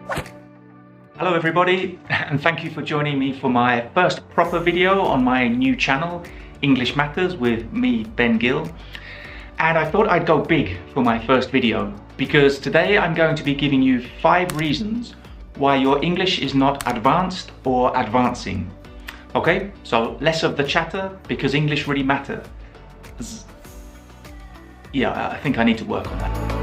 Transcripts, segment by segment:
Hello everybody, and thank you for joining me for my first proper video on my new channel, English Matters with me, Ben Gill. And I thought I'd go big for my first video, because today I'm going to be giving you 5 reasons why your English is not advanced or advancing. Okay, so less of the chatter, because English really matters. Yeah, I think I need to work on that.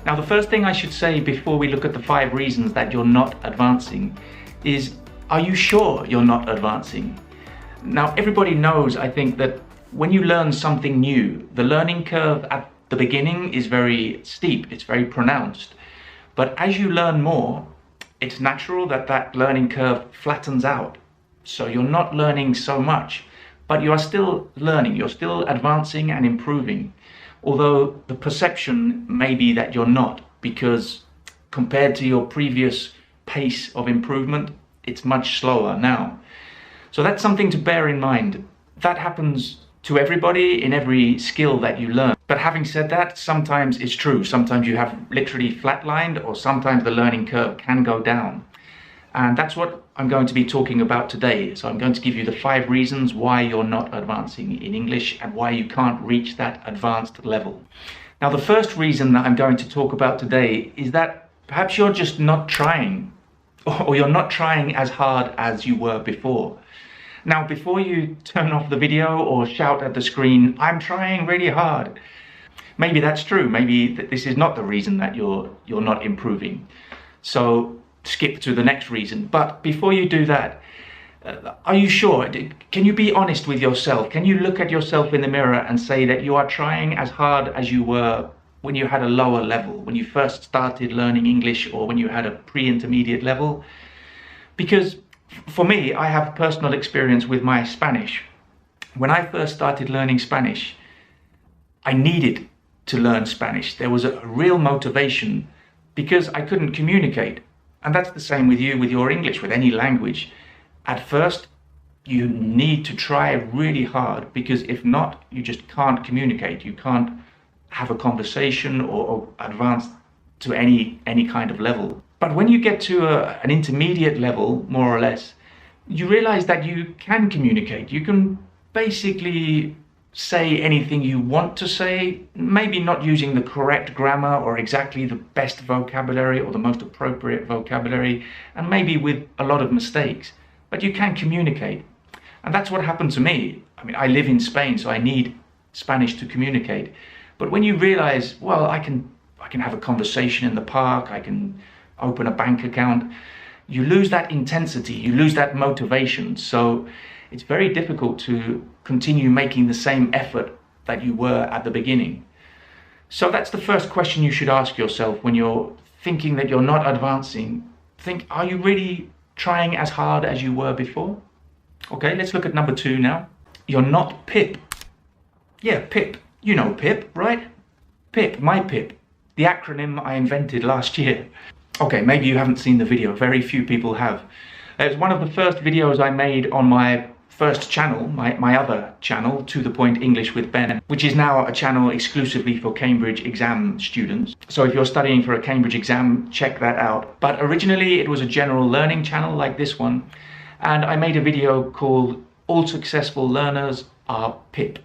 Now, the first thing I should say before we look at the 5 reasons that you're not advancing is, are you sure you're not advancing? Now, everybody knows, I think, that when you learn something new, the learning curve at the beginning is very steep, it's very pronounced. But as you learn more, it's natural that that learning curve flattens out. So you're not learning so much, but you are still learning, you're still advancing and improving. Although the perception may be that you're not, because compared to your previous pace of improvement, it's much slower now. So that's something to bear in mind. That happens to everybody in every skill that you learn. But having said that, sometimes it's true. Sometimes you have literally flatlined, or sometimes the learning curve can go down. And that's what I'm going to be talking about today. So I'm going to give you the 5 reasons why you're not advancing in English and why you can't reach that advanced level. Now, the first reason that I'm going to talk about today is that perhaps you're just not trying, or you're not trying as hard as you were before. Now, before you turn off the video or shout at the screen, "I'm trying really hard," maybe that's true. Maybe this is not the reason that you're not improving. So skip to the next reason. But before you do that, are you sure? Can you be honest with yourself? Can you look at yourself in the mirror and say that you are trying as hard as you were when you had a lower level, when you first started learning English, or when you had a pre-intermediate level? Because for me, I have personal experience with my Spanish. When I first started learning Spanish, I needed to learn Spanish. There was a real motivation because I couldn't communicate. And that's the same with you, with your English, with any language. At first, you need to try really hard, because if not, you just can't communicate. You can't have a conversation or advance to any kind of level. But when you get to an intermediate level, more or less, you realize that you can communicate. You can basically say anything you want to say, maybe not using the correct grammar or exactly the best vocabulary or the most appropriate vocabulary, and maybe with a lot of mistakes, but you can communicate. And that's what happened to me. I mean, I live in Spain, so I need Spanish to communicate. But when you realize, well, I can have a conversation in the park, I can open a bank account, you lose that intensity, you lose that motivation. So it's very difficult to continue making the same effort that you were at the beginning. So that's the first question you should ask yourself when you're thinking that you're not advancing. Think, are you really trying as hard as you were before? Okay, let's look at number 2 now. You're not PIP. Yeah, PIP. You know PIP, right? PIP, my PIP. The acronym I invented last year. Okay, maybe you haven't seen the video. Very few people have. It's one of the first videos I made on my first channel, my other channel, To The Point English with Ben, which is now a channel exclusively for Cambridge exam students. So if you're studying for a Cambridge exam, check that out. But originally it was a general learning channel like this one, and I made a video called All Successful Learners Are PIP.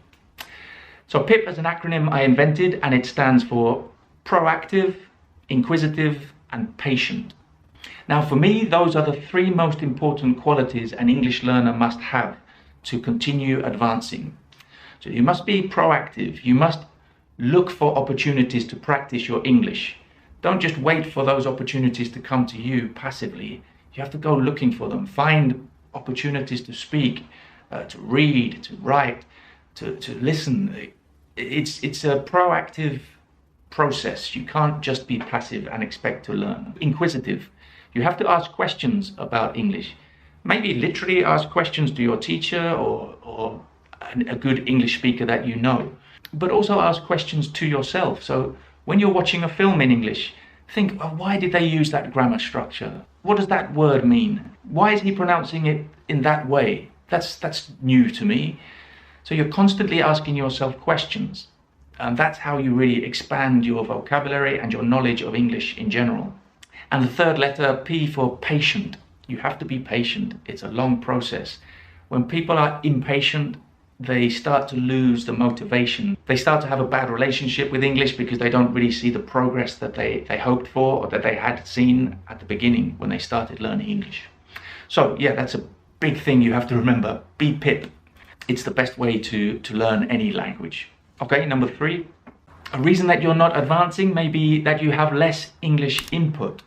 So PIP is an acronym I invented, and it stands for proactive, inquisitive, and patient. Now, for me, those are the 3 most important qualities an English learner must have to continue advancing. So you must be proactive. You must look for opportunities to practice your English. Don't just wait for those opportunities to come to you passively. You have to go looking for them. Find opportunities to speak, to read, to write, to listen. It's a proactive process. You can't just be passive and expect to learn. Inquisitive. You have to ask questions about English. Maybe literally ask questions to your teacher or a good English speaker that you know. But also ask questions to yourself. So when you're watching a film in English, think, oh, why did they use that grammar structure? What does that word mean? Why is he pronouncing it in that way? That's new to me. So you're constantly asking yourself questions. And that's how you really expand your vocabulary and your knowledge of English in general. And the third letter, P, for patient. You have to be patient. It's a long process. When people are impatient, they start to lose the motivation. They start to have a bad relationship with English because they don't really see the progress that they hoped for or that they had seen at the beginning when they started learning English. So yeah, that's a big thing you have to remember. Be pip. It's the best way to learn any language. Okay, number 3. A reason that you're not advancing may be that you have less English input.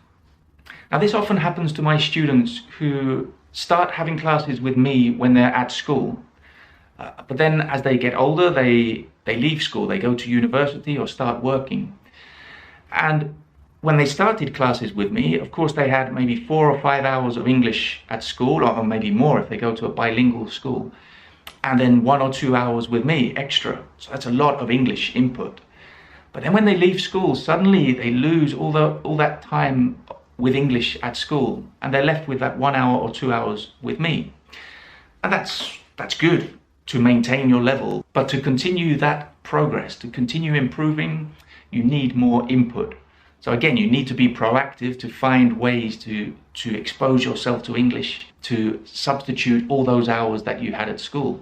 Now this often happens to my students who start having classes with me when they're at school. But then as they get older, they leave school, they go to university or start working. And when they started classes with me, of course they had maybe 4 or 5 hours of English at school, or maybe more if they go to a bilingual school. And then 1 or 2 hours with me extra. So that's a lot of English input. But then when they leave school, suddenly they lose all that time with English at school, and they're left with that 1 hour or 2 hours with me. And that's good to maintain your level, but to continue that progress, to continue improving, you need more input. So again, you need to be proactive to find ways to expose yourself to English, to substitute all those hours that you had at school.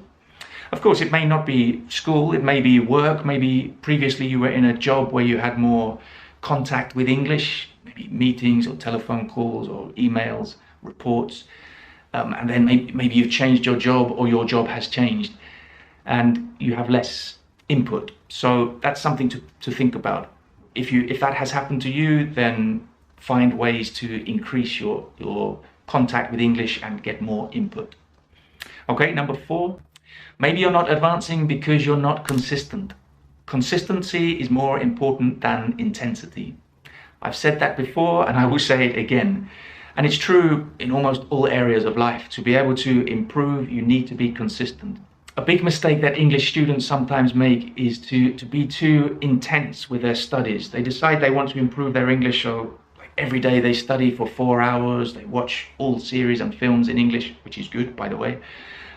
Of course, it may not be school, it may be work, maybe previously you were in a job where you had more contact with English, maybe meetings or telephone calls or emails, reports. And then maybe you've changed your job or your job has changed and you have less input. So that's something to think about. If that has happened to you, then find ways to increase your contact with English and get more input. Okay, number 4, maybe you're not advancing because you're not consistent. Consistency is more important than intensity. I've said that before and I will say it again. And it's true in almost all areas of life. To be able to improve, you need to be consistent. A big mistake that English students sometimes make is to be too intense with their studies. They decide they want to improve their English, so like every day they study for 4 hours, they watch all series and films in English, which is good, by the way.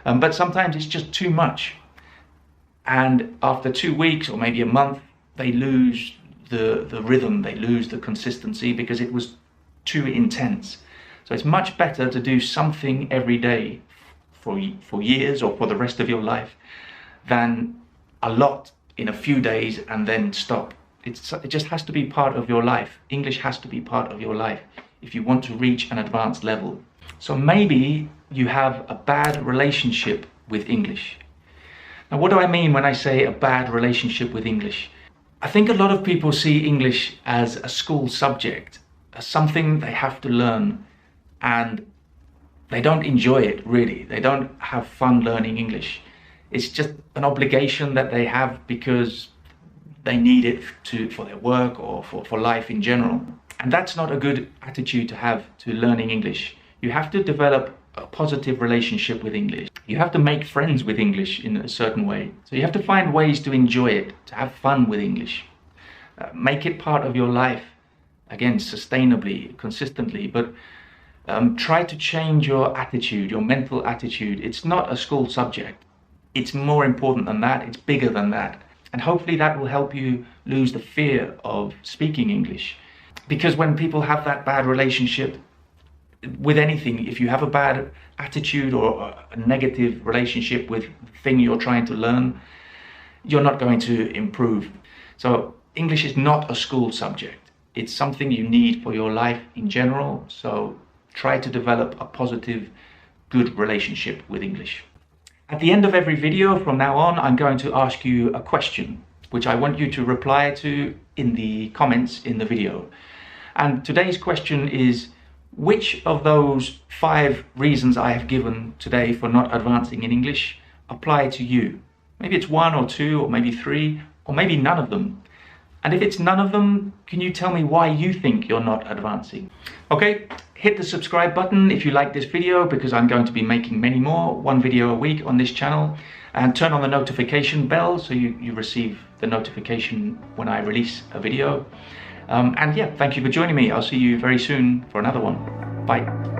But sometimes it's just too much. And after 2 weeks or maybe a month, they lose the rhythm, they lose the consistency because it was too intense. So it's much better to do something every day for years or for the rest of your life than a lot in a few days and then stop. It just has to be part of your life. English has to be part of your life if you want to reach an advanced level. So maybe you have a bad relationship with English. Now, what do I mean when I say a bad relationship with English? I think a lot of people see English as a school subject, as something they have to learn, and they don't enjoy it really. They don't have fun learning English. It's just an obligation that they have because they need it for their work or for life in general. And that's not a good attitude to have to learning English. You have to develop a positive relationship with English. You have to make friends with English in a certain way. So you have to find ways to enjoy it, to have fun with English. Make it part of your life, again, sustainably, consistently, but try to change your attitude, your mental attitude. It's not a school subject. It's more important than that. It's bigger than that. And hopefully that will help you lose the fear of speaking English. Because when people have that bad relationship with anything, if you have a bad attitude or a negative relationship with the thing you're trying to learn, you're not going to improve. So English is not a school subject. It's something you need for your life in general. So try to develop a positive, good relationship with English. At the end of every video from now on, I'm going to ask you a question, which I want you to reply to in the comments in the video. And today's question is, which of those 5 reasons I have given today for not advancing in English apply to you? Maybe it's 1 or 2 or maybe 3 or maybe none of them. And if it's none of them, can you tell me why you think you're not advancing? Okay, hit the subscribe button if you like this video, because I'm going to be making many more, 1 video a week on this channel. And turn on the notification bell so you receive the notification when I release a video. And yeah, thank you for joining me. I'll see you very soon for another one. Bye.